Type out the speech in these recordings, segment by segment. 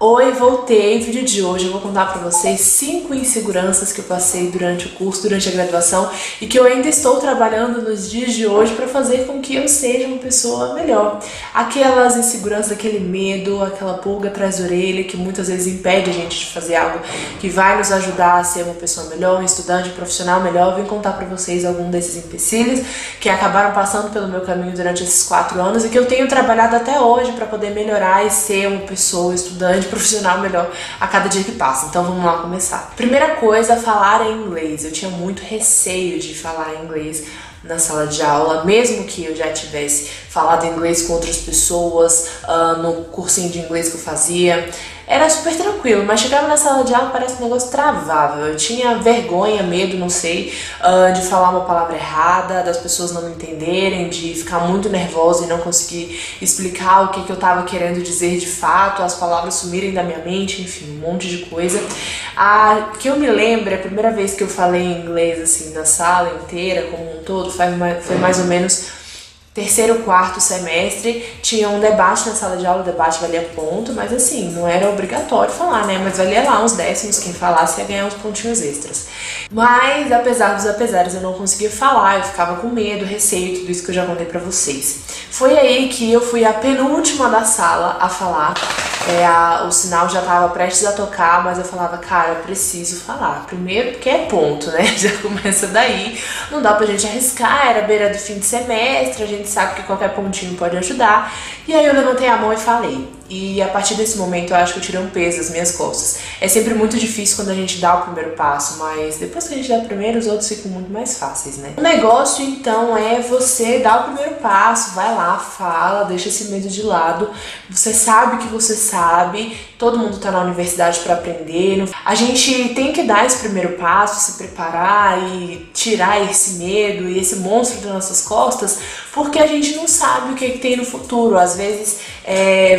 Oi, voltei. No vídeo de hoje eu vou contar pra vocês 5 inseguranças que eu passei durante o curso, durante a graduação e que eu ainda estou trabalhando nos dias de hoje pra fazer com que eu seja uma pessoa melhor. Aquelas inseguranças, aquele medo, aquela pulga atrás da orelha que muitas vezes impede a gente de fazer algo que vai nos ajudar a ser uma pessoa melhor, um estudante, um profissional melhor. Eu vim contar pra vocês algum desses empecilhos que acabaram passando pelo meu caminho durante esses 4 anos e que eu tenho trabalhado até hoje pra poder melhorar e ser uma pessoa, estudante, profissional melhor a cada dia que passa. Então vamos lá começar. Primeira coisa, falar em inglês. Eu tinha muito receio de falar inglês na sala de aula, mesmo que eu já tivesse falado inglês com outras pessoas no cursinho de inglês que eu fazia. Era super tranquilo, mas chegava na sala de aula parece que o negócio travava. Eu tinha vergonha, medo, não sei, de falar uma palavra errada, das pessoas não me entenderem, de ficar muito nervosa e não conseguir explicar o que eu tava querendo dizer de fato, as palavras sumirem da minha mente, enfim, um monte de coisa. Que eu me lembro, a primeira vez que eu falei inglês assim na sala inteira, como um todo, foi mais ou menos terceiro ou quarto semestre. Tinha um debate na sala de aula, o debate valia ponto, mas assim, não era obrigatório falar, né? Mas valia lá uns décimos, quem falasse ia ganhar uns pontinhos extras. Mas, apesar dos apesares, eu não conseguia falar, eu ficava com medo, receio, tudo isso que eu já contei pra vocês. Foi aí que eu fui a penúltima da sala a falar. O sinal já tava prestes a tocar, mas eu falava, cara, eu preciso falar. Primeiro porque é ponto, né? Já começa daí. Não dá pra gente arriscar, era beira do fim de semestre, a gente sabe que qualquer pontinho pode ajudar. E aí eu levantei a mão e falei. E a partir desse momento eu acho que eu tirei um peso das minhas costas. É sempre muito difícil quando a gente dá o primeiro passo, mas depois que a gente dá o primeiro, os outros ficam muito mais fáceis, né? O negócio então é você dar o primeiro passo, vai lá, fala, deixa esse medo de lado. Você sabe que você sabe, todo mundo tá na universidade para aprender. A gente tem que dar esse primeiro passo, se preparar e tirar esse medo e esse monstro das nossas costas, porque a gente não sabe o que tem no futuro. Às vezes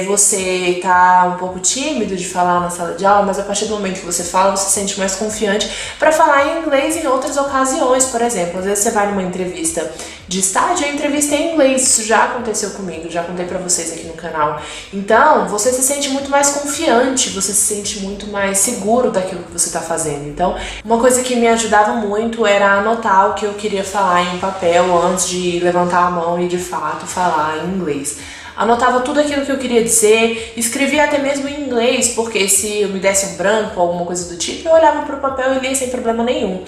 você tá um pouco tímido de falar na sala de aula, mas a partir do momento que você fala, você se sente mais confiante para falar em inglês em outras ocasiões. Por exemplo, às vezes você vai numa entrevista de estágio, a entrevista é em inglês. Isso já aconteceu comigo, já contei pra vocês aqui no canal. Então, você se sente muito mais confiante, você se sente muito mais seguro daquilo que você tá fazendo. Então, uma coisa que me ajudava muito era anotar o que eu queria falar em um papel antes de levantar a mão e de fato falar em inglês. Anotava tudo aquilo que eu queria dizer, escrevia até mesmo em inglês, porque se eu me desse um branco ou alguma coisa do tipo, eu olhava pro papel e lia sem problema nenhum.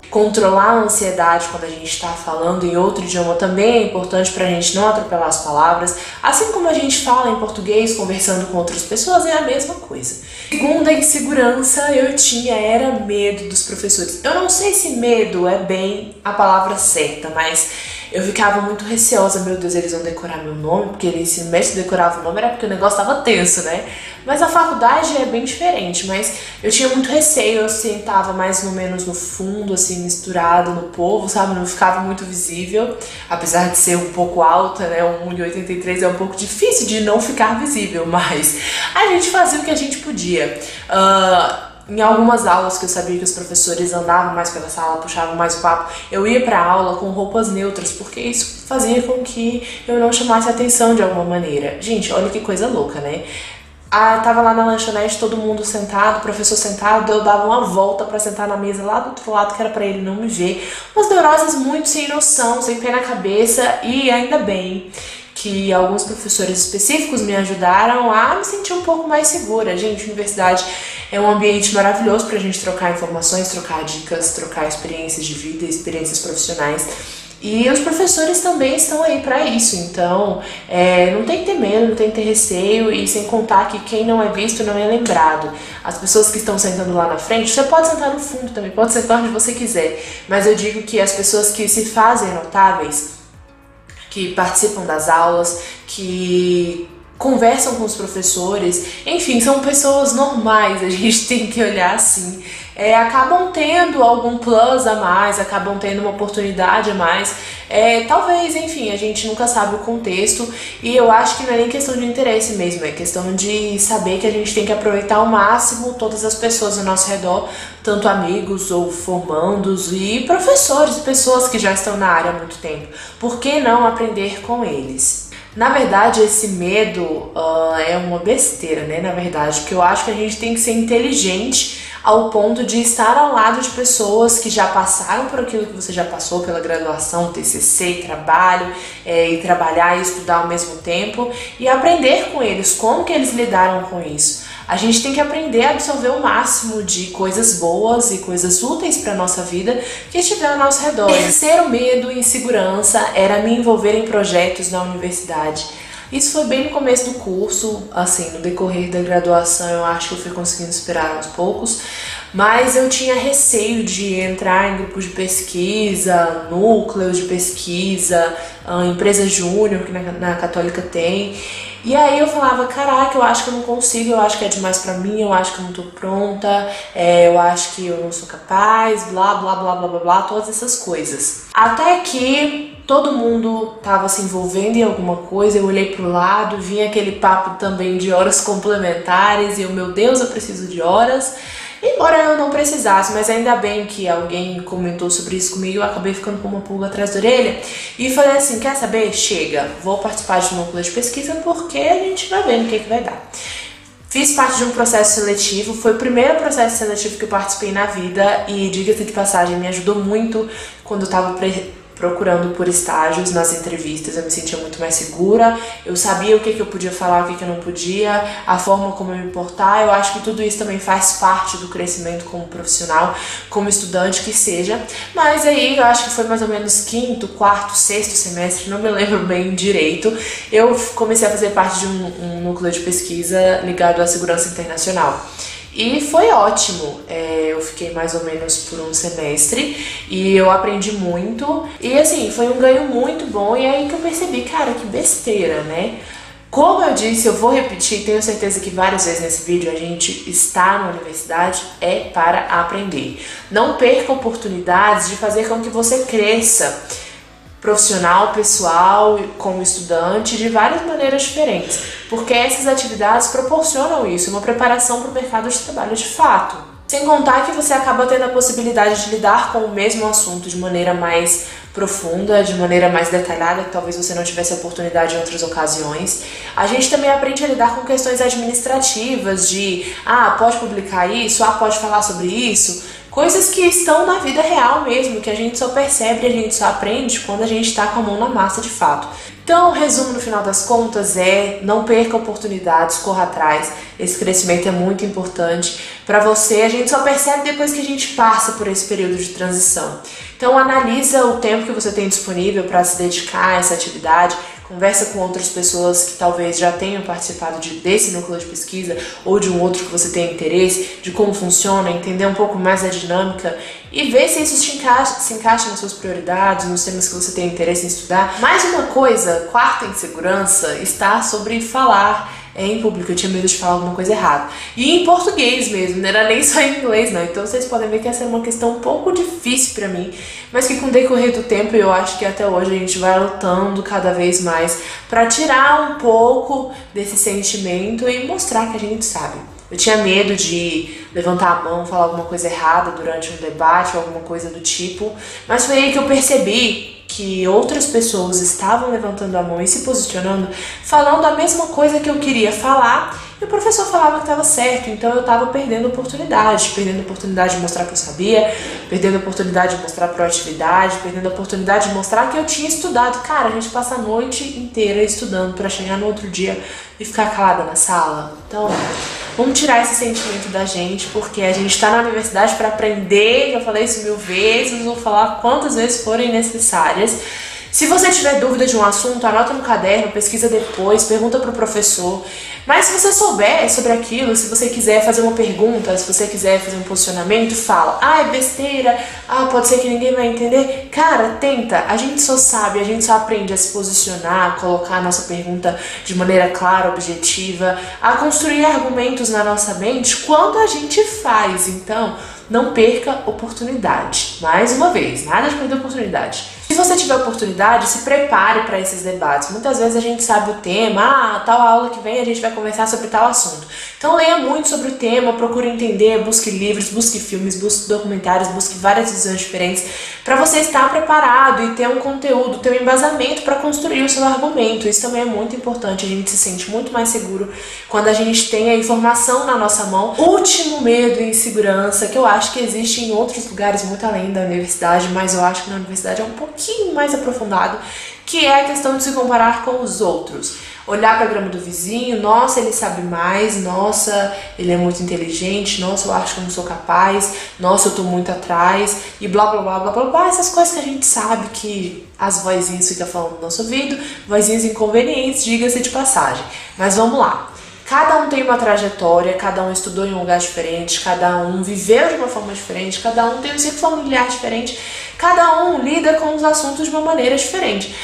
Controlar a ansiedade quando a gente está falando em outro idioma também é importante pra gente não atropelar as palavras. Assim como a gente fala em português, conversando com outras pessoas, é a mesma coisa. Segunda insegurança eu tinha era medo dos professores. Eu não sei se medo é bem a palavra certa, mas eu ficava muito receosa, meu Deus, eles vão decorar meu nome, porque no ensino médio decorava o nome era porque o negócio tava tenso, né? Mas a faculdade é bem diferente, mas eu tinha muito receio, eu sentava mais ou menos no fundo, assim, misturada no povo, sabe? Não ficava muito visível, apesar de ser um pouco alta, né? 1,83 é um pouco difícil de não ficar visível, mas a gente fazia o que a gente podia. Em algumas aulas que eu sabia que os professores andavam mais pela sala, puxavam mais o papo, eu ia pra aula com roupas neutras, porque isso fazia com que eu não chamasse atenção de alguma maneira. Gente, olha que coisa louca, né? Tava lá na lanchonete, todo mundo sentado, o professor sentado, eu dava uma volta pra sentar na mesa lá do outro lado, que era pra ele não me ver. Umas neuroses muito sem noção, sem pé na cabeça, e ainda bem que alguns professores específicos me ajudaram a me sentir um pouco mais segura. Gente, universidade é um ambiente maravilhoso pra gente trocar informações, trocar dicas, trocar experiências de vida, experiências profissionais. E os professores também estão aí pra isso, então não tem que ter medo, não tem que ter receio, e sem contar que quem não é visto não é lembrado. As pessoas que estão sentando lá na frente, você pode sentar no fundo também, pode sentar onde você quiser, mas eu digo que as pessoas que se fazem notáveis, que participam das aulas, que conversam com os professores, enfim, são pessoas normais, a gente tem que olhar assim. Acabam tendo algum plus a mais, acabam tendo uma oportunidade a mais. Talvez, enfim, a gente nunca sabe o contexto, e eu acho que não é nem questão de interesse mesmo, é questão de saber que a gente tem que aproveitar ao máximo todas as pessoas ao nosso redor, tanto amigos ou formandos e professores, pessoas que já estão na área há muito tempo. Por que não aprender com eles? Na verdade, esse medo é uma besteira, né? Na verdade, porque eu acho que a gente tem que ser inteligente ao ponto de estar ao lado de pessoas que já passaram por aquilo que você já passou, pela graduação, TCC, trabalho, e trabalhar e estudar ao mesmo tempo, e aprender com eles, como que eles lidaram com isso. A gente tem que aprender a absorver o máximo de coisas boas e coisas úteis para a nossa vida que estiver ao nosso redor. Terceiro medo e insegurança era me envolver em projetos na universidade. Isso foi bem no começo do curso, assim, no decorrer da graduação eu acho que eu fui conseguindo superar aos poucos, mas eu tinha receio de entrar em grupos de pesquisa, núcleos de pesquisa, empresa júnior que na Católica tem. E aí eu falava, caraca, eu acho que eu não consigo, eu acho que é demais pra mim, eu acho que eu não tô pronta, eu acho que eu não sou capaz, blá, blá, blá, blá, blá, blá, todas essas coisas. Até que todo mundo tava se envolvendo em alguma coisa, eu olhei pro lado, vinha aquele papo também de horas complementares, e eu, meu Deus, eu preciso de horas. Embora eu não precisasse, mas ainda bem que alguém comentou sobre isso comigo, eu acabei ficando com uma pulga atrás da orelha e falei assim, quer saber? Chega, vou participar de um núcleo de pesquisa porque a gente vai ver no que vai dar. Fiz parte de um processo seletivo, foi o primeiro processo seletivo que eu participei na vida e, diga-se de passagem, me ajudou muito quando eu estava procurando por estágios nas entrevistas, eu me sentia muito mais segura, eu sabia o que eu podia falar, o que eu não podia, a forma como eu me portar. Eu acho que tudo isso também faz parte do crescimento como profissional, como estudante que seja, mas aí eu acho que foi mais ou menos quinto, quarto, sexto semestre, não me lembro bem direito, eu comecei a fazer parte de um núcleo de pesquisa ligado à segurança internacional. E foi ótimo, eu fiquei mais ou menos por um semestre e eu aprendi muito e assim, foi um ganho muito bom e aí que eu percebi, cara, que besteira, né? Como eu disse, eu vou repetir, tenho certeza que várias vezes nesse vídeo a gente está na universidade é para aprender. Não perca oportunidades de fazer com que você cresça profissional, pessoal, como estudante, de várias maneiras diferentes, porque essas atividades proporcionam isso, uma preparação para o mercado de trabalho de fato. Sem contar que você acaba tendo a possibilidade de lidar com o mesmo assunto de maneira mais profunda, de maneira mais detalhada, que talvez você não tivesse oportunidade em outras ocasiões. A gente também aprende a lidar com questões administrativas de, pode publicar isso, pode falar sobre isso, coisas que estão na vida real mesmo, que a gente só percebe e a gente só aprende quando a gente está com a mão na massa de fato. Então, o resumo no final das contas é: não perca oportunidades, corra atrás. Esse crescimento é muito importante para você. A gente só percebe depois que a gente passa por esse período de transição. Então, analisa o tempo que você tem disponível para se dedicar a essa atividade. Conversa com outras pessoas que talvez já tenham participado desse núcleo de pesquisa ou de um outro que você tenha interesse, de como funciona, entender um pouco mais a dinâmica e ver se isso se encaixa nas suas prioridades, nos temas que você tem interesse em estudar. Mais uma coisa, quarta insegurança, está sobre falar em público. Eu tinha medo de falar alguma coisa errada. E em português mesmo, não era nem só em inglês não. Então vocês podem ver que essa é uma questão um pouco difícil pra mim, mas que com o decorrer do tempo eu acho que até hoje a gente vai lutando cada vez mais pra tirar um pouco desse sentimento e mostrar que a gente sabe. Eu tinha medo de levantar a mão, falar alguma coisa errada durante um debate ou alguma coisa do tipo, mas foi aí que eu percebi que outras pessoas estavam levantando a mão e se posicionando, falando a mesma coisa que eu queria falar, e o professor falava que estava certo, então eu estava perdendo a oportunidade de mostrar que eu sabia, perdendo a oportunidade de mostrar proatividade, perdendo a oportunidade de mostrar que eu tinha estudado. Cara, a gente passa a noite inteira estudando para chegar no outro dia e ficar calada na sala. Então, vamos tirar esse sentimento da gente, porque a gente está na universidade para aprender. Já falei isso 1000 vezes, vou falar quantas vezes forem necessárias. Se você tiver dúvida de um assunto, anota no caderno, pesquisa depois, pergunta para o professor. Mas se você souber sobre aquilo, se você quiser fazer uma pergunta, se você quiser fazer um posicionamento, fala: é besteira, pode ser que ninguém vai entender. Cara, tenta. A gente só sabe, a gente só aprende a se posicionar, a colocar a nossa pergunta de maneira clara, objetiva, a construir argumentos na nossa mente quando a gente faz. Então, não perca oportunidade. Mais uma vez, nada de perder oportunidade. Se você tiver oportunidade, se prepare para esses debates. Muitas vezes a gente sabe o tema, tal aula que vem a gente vai conversar sobre tal assunto. Então leia muito sobre o tema, procure entender, busque livros, busque filmes, busque documentários, busque várias visões diferentes para você estar preparado e ter um conteúdo, ter um embasamento para construir o seu argumento. Isso também é muito importante, a gente se sente muito mais seguro quando a gente tem a informação na nossa mão. Último medo e insegurança, que eu acho que existe em outros lugares muito além da universidade, mas eu acho que na universidade é um pouquinho mais aprofundado, que é a questão de se comparar com os outros. Olhar para a grama do vizinho, nossa, ele sabe mais, nossa, ele é muito inteligente, nossa, eu acho que eu não sou capaz, nossa, eu tô muito atrás, e blá blá blá blá blá blá, essas coisas que a gente sabe que as vozinhas ficam falando no nosso ouvido, vozinhas inconvenientes, diga-se de passagem. Mas vamos lá. Cada um tem uma trajetória, cada um estudou em um lugar diferente, cada um viveu de uma forma diferente, cada um tem um ciclo familiar diferente, cada um lida com os assuntos de uma maneira diferente.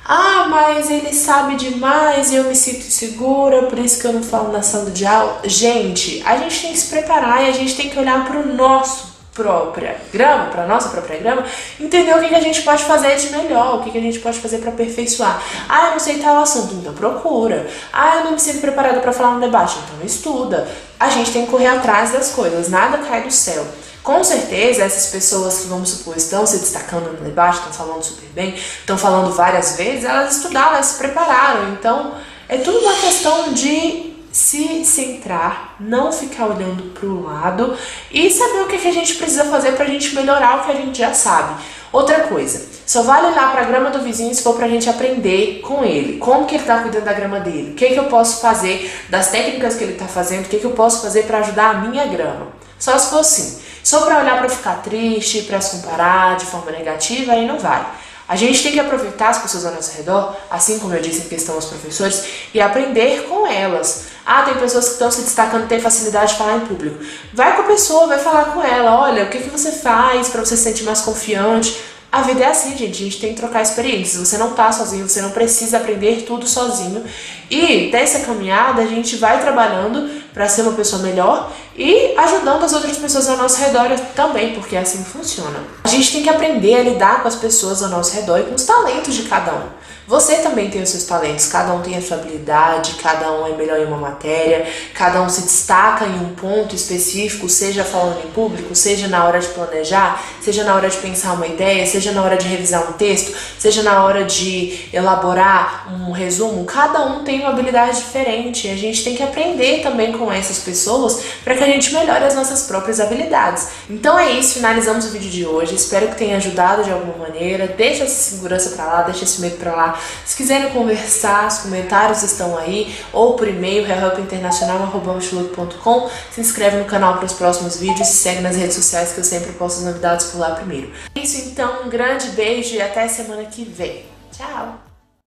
Ah, mas ele sabe demais e eu me sinto insegura, por isso que eu não falo na sala de aula. Gente, a gente tem que se preparar e a gente tem que olhar para o nosso própria grama, para a nossa própria grama, entender o que a gente pode fazer de melhor, o que a gente pode fazer para aperfeiçoar. Ah, eu não sei tal assunto, então procura. Ah, eu não me sinto preparada para falar no debate, então estuda. A gente tem que correr atrás das coisas, nada cai do céu. Com certeza, essas pessoas que, vamos supor, estão se destacando no debate, estão falando super bem, estão falando várias vezes, elas estudaram, elas se prepararam. Então, é tudo uma questão de se centrar, não ficar olhando para o lado e saber o que a gente precisa fazer para a gente melhorar o que a gente já sabe. Outra coisa, só vale olhar para a grama do vizinho se for para a gente aprender com ele, como que ele está cuidando da grama dele, o que eu posso fazer das técnicas que ele está fazendo, o que eu posso fazer para ajudar a minha grama. Só se for assim. Só para olhar para ficar triste, para se comparar de forma negativa, aí não vai. A gente tem que aproveitar as pessoas ao nosso redor, assim como eu disse em questão aos professores, e aprender com elas. Ah, tem pessoas que estão se destacando, têm facilidade de falar em público. Vai com a pessoa, vai falar com ela, olha, o que você faz para você se sentir mais confiante? A vida é assim, gente, a gente tem que trocar experiências. Você não tá sozinho, você não precisa aprender tudo sozinho. E dessa caminhada a gente vai trabalhando para ser uma pessoa melhor e ajudando as outras pessoas ao nosso redor também, porque é assim que funciona. A gente tem que aprender a lidar com as pessoas ao nosso redor e com os talentos de cada um. Você também tem os seus talentos, cada um tem a sua habilidade, cada um é melhor em uma matéria, cada um se destaca em um ponto específico, seja falando em público, seja na hora de planejar, seja na hora de pensar uma ideia, seja na hora de revisar um texto, seja na hora de elaborar um resumo. Cada um tem uma habilidade diferente e a gente tem que aprender também com essas pessoas para que a gente melhore as nossas próprias habilidades. Então é isso, finalizamos o vídeo de hoje, espero que tenha ajudado de alguma maneira. Deixa essa segurança pra lá, deixa esse medo pra lá. Se quiserem conversar, os comentários estão aí, ou por e-mail, realhelpinternacional@outlook.com. Se inscreve no canal para os próximos vídeos e segue nas redes sociais que eu sempre posto as novidades por lá primeiro. É isso então, um grande beijo e até semana que vem. Tchau!